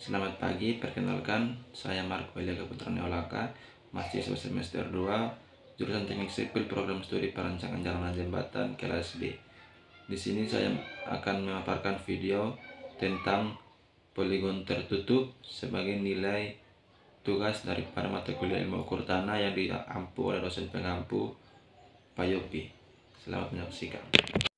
Selamat pagi, perkenalkan saya Marco Elia Putra Neolaka, mahasiswa semester 2, jurusan Teknik Sipil Program Studi Perancangan Jalan Jembatan kelas B. Di sini saya akan memaparkan video tentang poligon tertutup sebagai nilai tugas daripada mata kuliah ilmu ukur tanah yang diampu oleh dosen pengampu Pak Yopi. Selamat menyaksikan.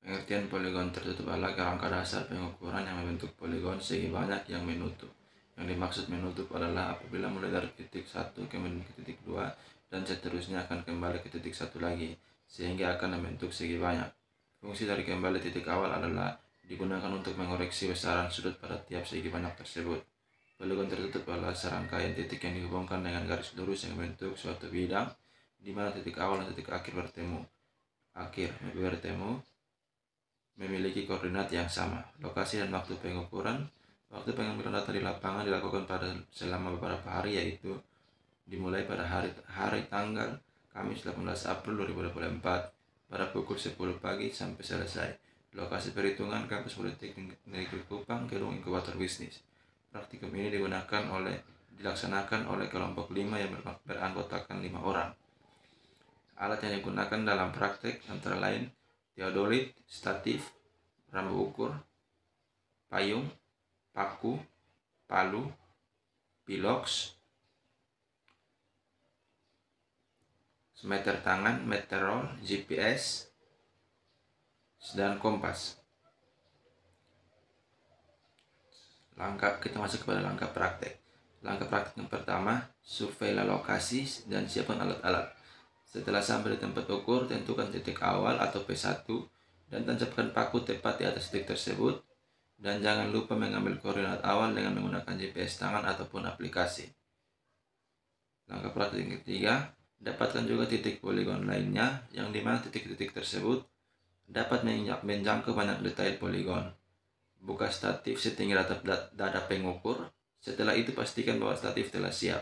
Pengertian poligon tertutup adalah kerangka dasar pengukuran yang membentuk poligon segi banyak yang menutup. Yang dimaksud menutup adalah apabila mulai dari titik 1 kemudian ke titik 2 dan seterusnya akan kembali ke titik 1 lagi, sehingga akan membentuk segi banyak. Fungsi dari kembali titik awal adalah digunakan untuk mengoreksi besaran sudut pada tiap segi banyak tersebut. Poligon tertutup adalah serangkaian titik yang dihubungkan dengan garis lurus yang membentuk suatu bidang, di mana titik awal dan titik akhir bertemu memiliki koordinat yang sama. Lokasi dan waktu pengukuran. Waktu pengambilan data di lapangan dilakukan selama beberapa hari, yaitu dimulai pada hari tanggal Kamis 18 April 2024 pada pukul 10 pagi sampai selesai. Lokasi perhitungan Kampus Politeknik Negeri Kupang, gedung inkubator bisnis. Praktikum ini dilaksanakan oleh kelompok 5 yang beranggotakan 5 orang. Alat yang digunakan dalam praktek antara lain teodolit, statif, rambu ukur, payung, paku, palu, piloks, meter tangan, meteorol, GPS, dan kompas. Kita masuk kepada langkah praktek. Langkah praktek yang pertama, surveilah lokasi dan siapkan alat-alat. Setelah sampai di tempat ukur, tentukan titik awal atau P1 dan tancapkan paku tepat di atas titik tersebut. Dan jangan lupa mengambil koordinat awal dengan menggunakan GPS tangan ataupun aplikasi. Langkah praktik yang ketiga, dapatkan juga titik poligon lainnya yang dimana titik-titik tersebut dapat menjangkau banyak detail poligon. Buka statif setinggi dada pengukur. Setelah itu pastikan bahwa statif telah siap.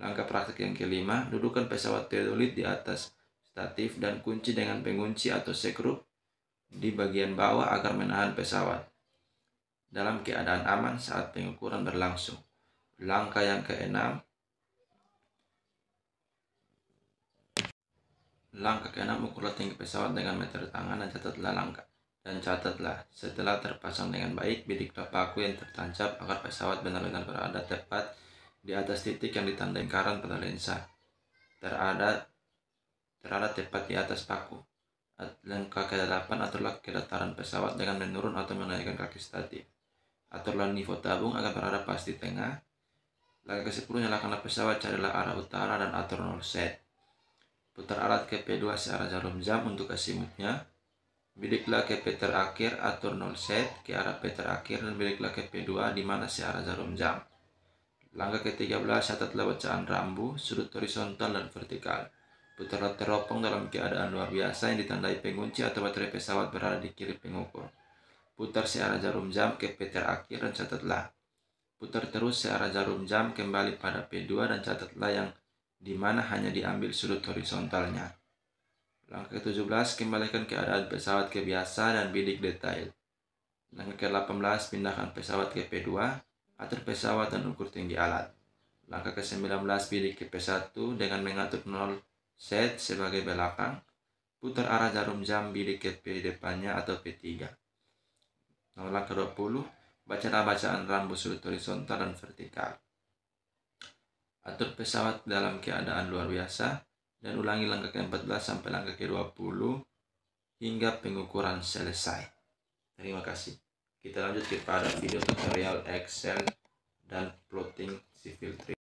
Langkah praktik yang kelima, dudukkan pesawat teodolit di atas statif dan kunci dengan pengunci atau sekrup di bagian bawah agar menahan pesawat dalam keadaan aman saat pengukuran berlangsung. Langkah yang keenam, ukurlah tinggi pesawat dengan meter tangan dan catatlah. Setelah terpasang dengan baik, bidiklah paku yang tertancap agar pesawat benar-benar berada tepat di atas titik yang ditandai lingkaran pada lensa. Terada tepat di atas paku. Langkah ke-8, aturlah kedataran pesawat dengan menurun atau menaikkan kaki statif. Aturlah nivou tabung agar berada pas di tengah. Langkah ke-10, nyalakanlah pesawat, carilah arah utara dan atur 0 set. Putar alat ke P2 searah jarum jam untuk asimutnya. Bidiklah ke P terakhir, atur 0 set ke arah P terakhir dan bidiklah ke P2 di mana searah jarum jam. Langkah ke-13, catatlah bacaan rambu, sudut horizontal dan vertikal. Putarlah teropong dalam keadaan luar biasa yang ditandai pengunci atau baterai pesawat berada di kiri pengukur. Putar searah jarum jam ke P terakhir dan catatlah. Putar terus searah jarum jam kembali pada P2 dan catatlah yang dimana hanya diambil sudut horizontalnya. Langkah ke-17, kembalikan keadaan pesawat ke biasa dan bidik detail. Langkah ke-18, pindahkan pesawat ke P2. Atur pesawat dan ukur tinggi alat. Langkah ke-19, bidik ke P1 dengan mengatur 0 set sebagai belakang. Putar arah jarum jam bidik ke P depannya atau P3. Langkah ke-20, bacalah bacaan rambu sudut horizontal dan vertikal. Atur pesawat dalam keadaan luar biasa dan ulangi langkah ke-14 sampai langkah ke-20 hingga pengukuran selesai. Terima kasih. Kita lanjut kepada video tutorial Excel dan plotting civil 3D.